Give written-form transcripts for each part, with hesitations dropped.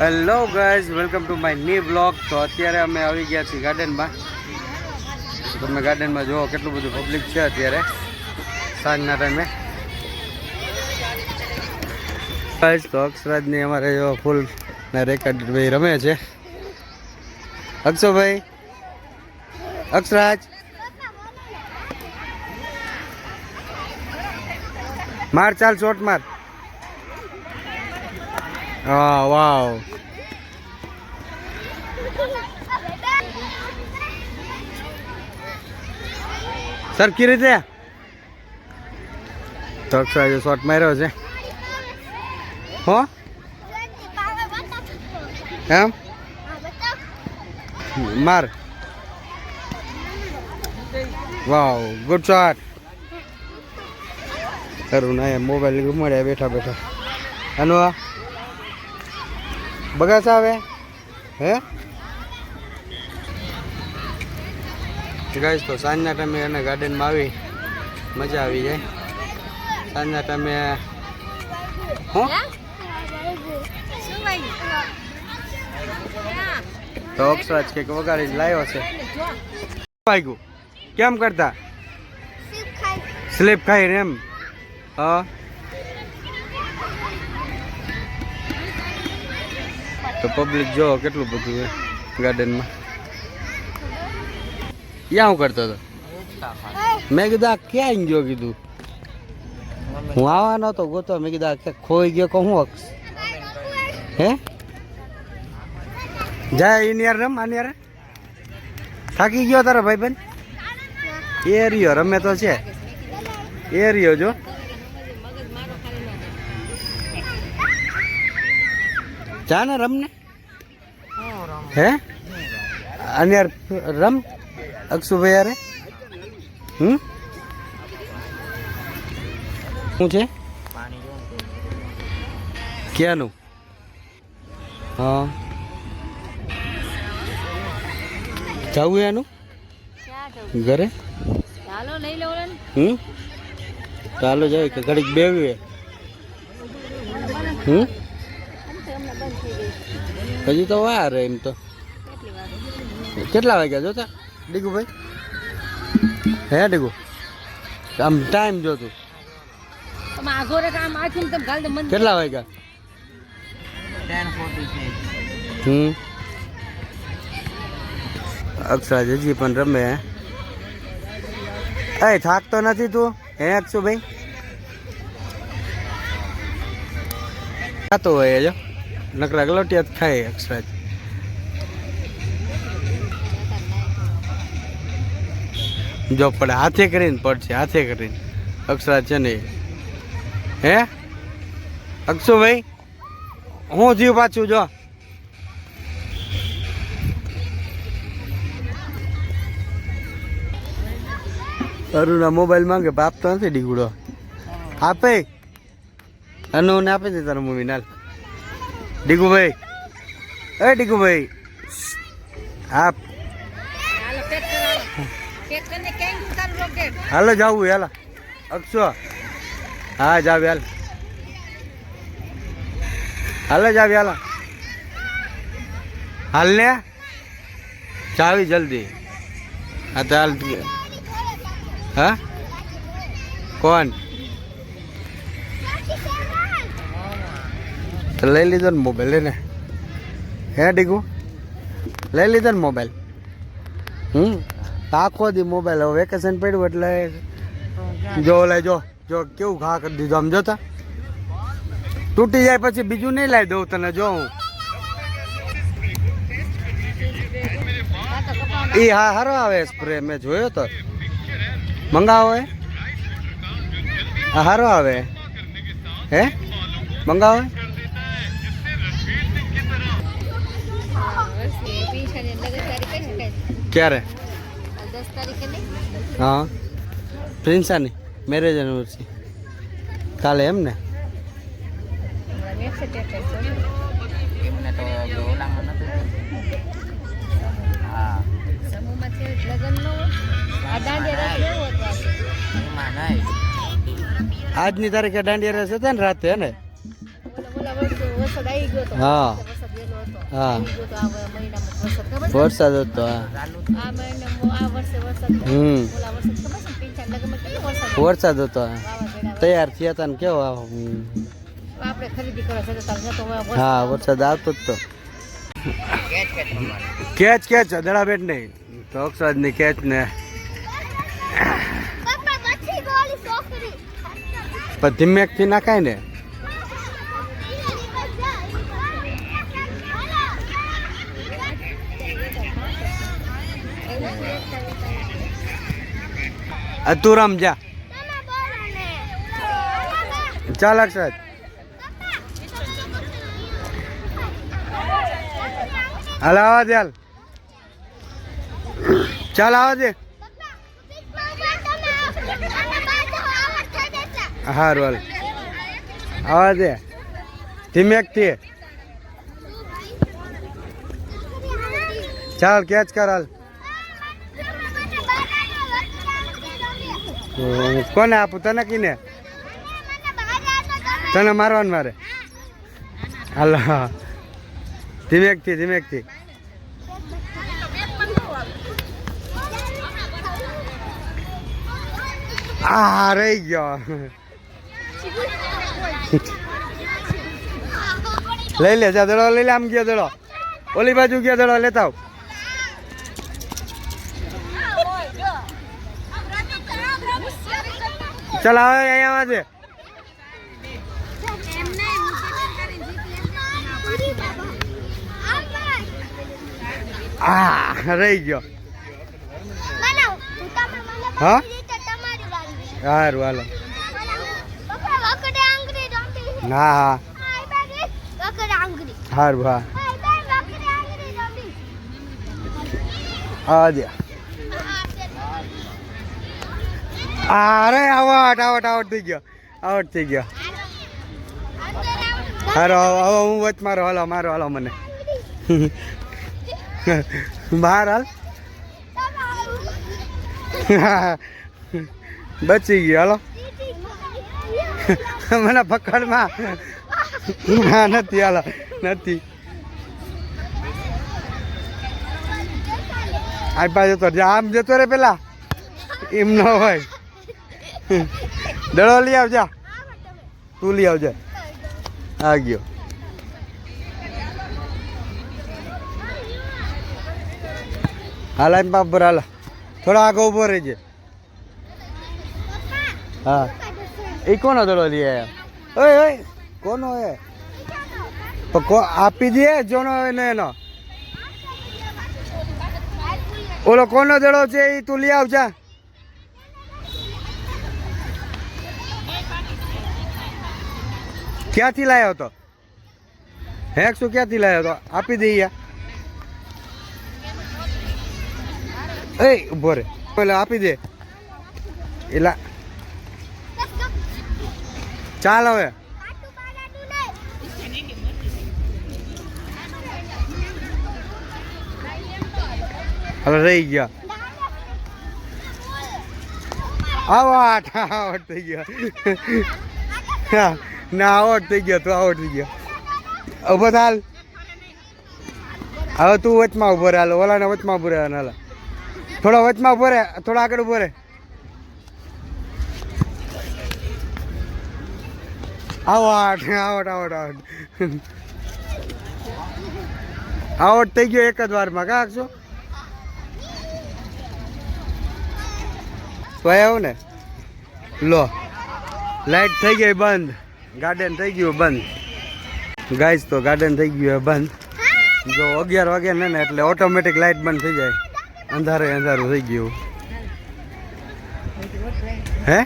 Hello guys, welcome to my new blog. તો અત્યારે અમે આવી ગયા છીએ ગાર્ડનમાં. તમે ગાર્ડનમાં જુઓ કેટલું બધું પબ્લિક છે અત્યારે સાંજના ટાઈમે. ગાઈઝ તો અક્ષરાજની અમારે જો ફૂલ ના રેકર્ડ ભાઈ રમે છે. અક્ષોભાઈ, અક્ષરાજ માર, ચાલ શોટ માર. હા વાવ, સરખી રીતે તો અક્ષરાજે શોટ માર્યો છે. હો એમ માર, વાવ, ગુડ શોટ. ખરું ના મોબાઈલ ગુમાડ્યા બેઠા બેઠા. આનો બગાસ આવે હે ગાઈસ. તો સાંજના ટાઈમે એને ગાર્ડનમાં આવી મજા આવી જાય. સાંજના ટાઈમે હું તો અક્ષરાજ કંઈક વગાડી લાવ્યો છે. વાગ્યું કેમ કરતા સ્લીપ ખાઈ એમ. હા તો પબ્લિક જો કેટલું બધું છે ગાર્ડનમાં. યા હું કરતો હતો? મેં કીધું આ ક્યાં ગયો? કીધું હું આવવાનો હતો ગોતો. મેં કીધું આ ખોઈ ગયો કહું અક્ષ હે જાય એની યાર રમ. આની યાર થાકી ગયો તારો ભાઈ બેન? એ રહ્યો રમે તો છે, એ રહ્યો જો. જા ને રમ ને. હે અને યાર રમ અક્ષુભાઈ યાર. શું છે ક્યાંનું? હા જવું એનું ઘરે. ચાલો જાય કે ઘડીક બેવી. હજી તો વાર એમ તો. કેટલા વાગ્યા જોતા ડીગુ ભાઈ? હે ડીગુ આમ ટાઈમ જોતું કેટલા વાગ્યા? અક્ષરાજ હજી પણ રમે. એ થાકતો નથી તું? હે અક્ષુભાઈ ખાતો હોય જો નકરા ગલોટિયા જ ખાય અક્ષરાજ. જો પડે હાથે કરીને પડશે, હાથે કરીને અક્ષરાજ છે ને. હે અક્ષુભાઈ હું થયું પાછું? જો અરુણા મોબાઈલ માંગે, આપતો નથી ડીગુડો. આપે અનુ ને આપે છે તારા મમ્મી નાલ. ડીગુભાઈ, એ ડીગુભાઈ આપ. હાલો જાવું હાલો અક્ષો. હા જાવ હાલ, હાલો જાવ હાલો. હાલ ને જાવી જલ્દી. હા તો હાલ. હા કોણ લઈ લીધો ને મોબાઈલ? લઈને હે ડીગુ લઈ લીધો ને મોબાઈલ? આખો દી મોબાઈલ. હવે વેકેશન પડ્યું એટલે જો લાય જો જો કેવું ઘા કરી દીધું આમ જોતા. તૂટી જાય પછી બીજું નહીં લાવી દઉં તને. જો હું એ હા સારો આવે સ્પ્રે, મેં જોયો તો. મંગાવો હે સારો આવે. હે મંગાવો ક્યારે? હા પ્રિન્સાની મેરેજ એનિવર્સરી કાલે એમ ને? આજની તારીખે દાંડિયા રસ હતા ને રાતે હે ને? હા હા બીજો તો આ મહિનામાં વરસાદ ખબર છે? વરસાદ હતો હા આ મહિનામાં આ વર્ષે વરસાદ થયો. હમ ઓલા વર્ષે ખબર છે પીંછા લગ્નમાં કેટલો વરસાદ હતો? વરસાદ હતો હા. વાવાઝોડા તૈયાર થયા હતા ને કેવો આપણે ખરીદી કરવા જતા હતા જતો હવે હા વરસાદ આવતો જ તો કેચ કેચ દડાબેટ નહીં તો અક્ષરાજ ની કેચ ને પણ ધીમેક થી નાખાય ને તું રમ જા ચાલ અક્ષરાજ હાલ આવા દે હાલ ચાલ આવા દે હારું હાલ આવા દે ધીમેક થી ચાલ કેચ કર હાલ કોને આપું તને કીને તને મારવાનું મારે હાલ ધીમેક થી આ રહી ગયો લઈ લે જા દડો લઈ લે આમ ગયો દડો ઓલી બાજુ ગયો દડો લેતા આવ ચાલ આવે અહીંયા આવે આ રહી ગયો હા સારું હાલો હા હા સારું હા હા દે અરે આવટ થઈ ગયો હારો હવે હું વચ મારો હાલો મને બહાર હાલ બચી ગયો હાલો મને પકડમાં નથી હાલો નથી આ બાજુ તો આમ જતો રે પેલા એમ ન હોય દડો લઈ આવજા તું લઈ આવજે આ ગયો હાલ એમ બાપ પર હાલ થોડો આગળ ઉભો રહેજે હા એ કોનો દડો લઈ આવ્યા ઓય કોનો હે આપી દે જોનો એને એનો ઓલો કોનો દડો છે એ તું લઈ આવજા ક્યાંથી લાવ્યો હતો હેક્સુ ક્યાંથી લાવ્યો હતો આપી દઈએ એ ઉભો રે પેલા આપી દે એલા ચાલ હવે હવે રહી ગયા આવટ થઈ ગયો ના આવટ થઈ ગયો તું આવટ થઈ ગયો ઉભો થાલ હવે તું વચમાં ઉભો રહે હાલ ઓલાને વચમાં ઉભો રહે હાલ થોડો વચમાં ઉભો રહે થોડો આગળ ઉભો રહે આવટ થઈ ગયો એક જ વારમાં કાકશો આવું ને લો લાઈટ થઈ ગઈ બંધ ગાર્ડન થઈ ગયું બંધ ગાઈસ તો ગાર્ડન થઈ ગયું બંધ જો 11 વાગે ને એટલે ઓટોમેટિક લાઈટ બંધ થઈ જાય અંધારું થઈ ગયું હે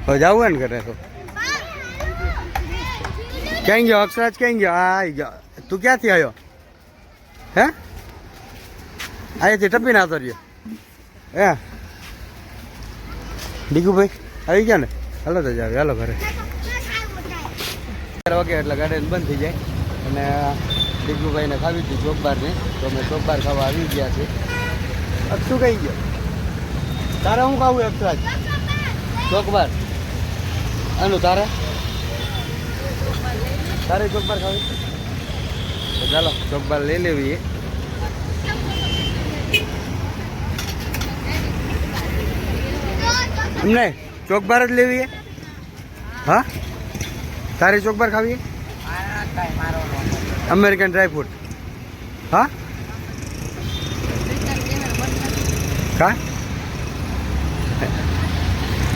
હવે જવું ને ઘરે તો ક્યાં ગયો અક્ષરાજ ક્યાં ગયો આવી ગયો તું ક્યાંથી આવ્યો હે અહીંયાથી ટપીને આવતો રહ્યો હે ડીગુભાઈ આવી ગયા ને હાલો તો જાવ હાલો ઘરે 11 વાગે એટલે ગાર્ડન બંધ થઈ જાય અને ડીગુભાઈને ખાવી હતી ચોકબારને તો અમે ચોકબાર ખાવા આવી ગયા છે શું કહી ગયો તારે હું ખાવું અક્ષરાજ ચોકબાર તારે ચોકબાર ખાવી તો ચાલો ચોકબાર લઈ લેવી. એમને ચોકબાર જ લેવી? હા, તારી ચોકબાર ખાવી? American dry fruit. હા કા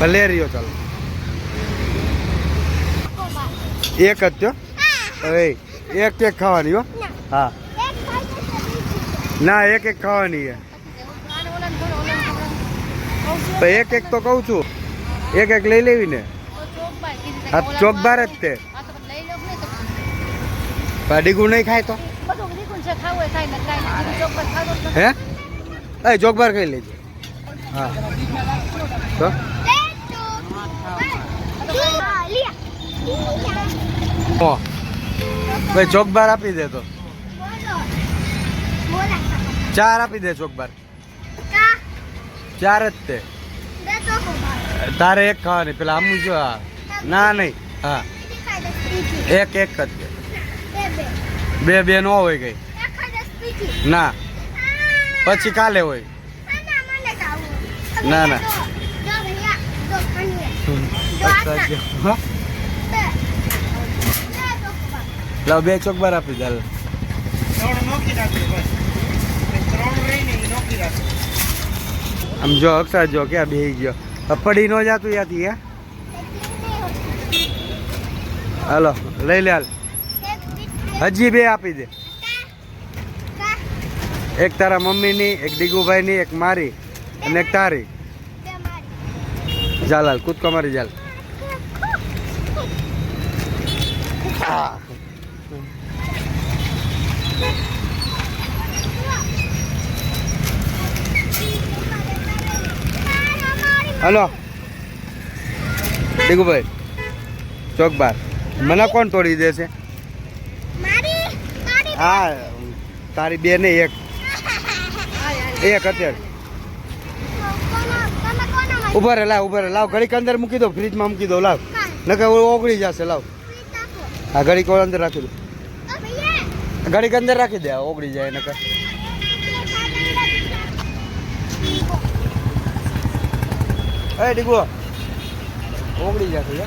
ભલે રહ્યો. ચાલો એક જ થયો. હવે એક ખાવાની હો. હા ના, એક ખાવાની છે. એક તો કહું છું, એક લઈ લેવી ને. આ ચોકબાર જ તે. ડીગું નહીં ખાય તો હે? એ ચોકબાર ખાઈ લેજે. હા તો ભાઈ ચોકબાર આપી દે. તો 4 આપી દે ચોકબાર. 4 જ તે. તારે એક ખાવાની. પેલા આમ જો. ના નહીં. હા એક જ તે. બે નો હોય ગઈ. ના પછી કાલે હોય. ના ના લાવ 2 ચોકબાર આપી દે. આમ જો અક્ષર જો ક્યાં બેસી ગયો. પડી નો જાતું ત્યાંથી. હે હાલો લઈ લે. હાલ હજી 2 આપી દે. એક તારા મમ્મીની, એક ડીગુભાઈની, એક મારી અને એક તારી. ચાલ હાલ કૂદકો મારી ચાલ. હલો ડીગુભાઈ ચોકબાર મને કોણ તોડી દેશે? હા તારી 2 ને 1 અત્યારે. ઉભા રે લાવ ઘડીક અંદર મૂકી દો. ફ્રીજમાં મૂકી દો. લાવ નકર ઓગળી જશે. લાવ હા ઘડીક અંદર રાખી દો. ઘડીક અંદર રાખી દે. ઓગળી જાય નકર. એ ડીગુ ઓગળી જશે.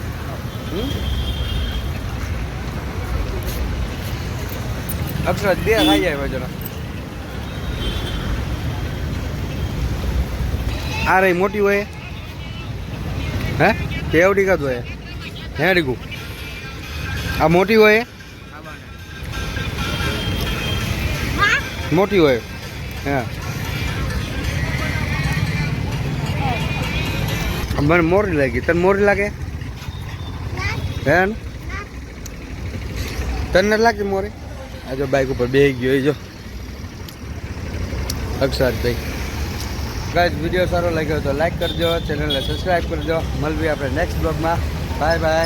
અક્ષર 2 ખાઈ જાય જરા. આ રહી મોટી હોય. હે કેવડી કાદ હોય? હે ડીગુ આ મોટી હોય? મોટી હોય. હે મને મોરી લાગી. તને મોરી લાગે? હે તને નથી લાગતી મોરી? આ જો બાઈક ઉપર બેસી ગયો. એ જો અક્ષરભાઈ. ગાઈસ વિડીયો સારો લાગ્યો તો લાઈક કરજો, ચેનલને સબસ્ક્રાઈબ કરજો. મળવી આપણે નેક્સ્ટ બ્લોગમાં. Bye bye.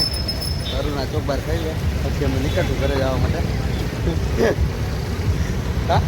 અરુણા ચોકબાર ખાઈ લે પછી અમે નીકળશું ઘરે જવા માટે. હા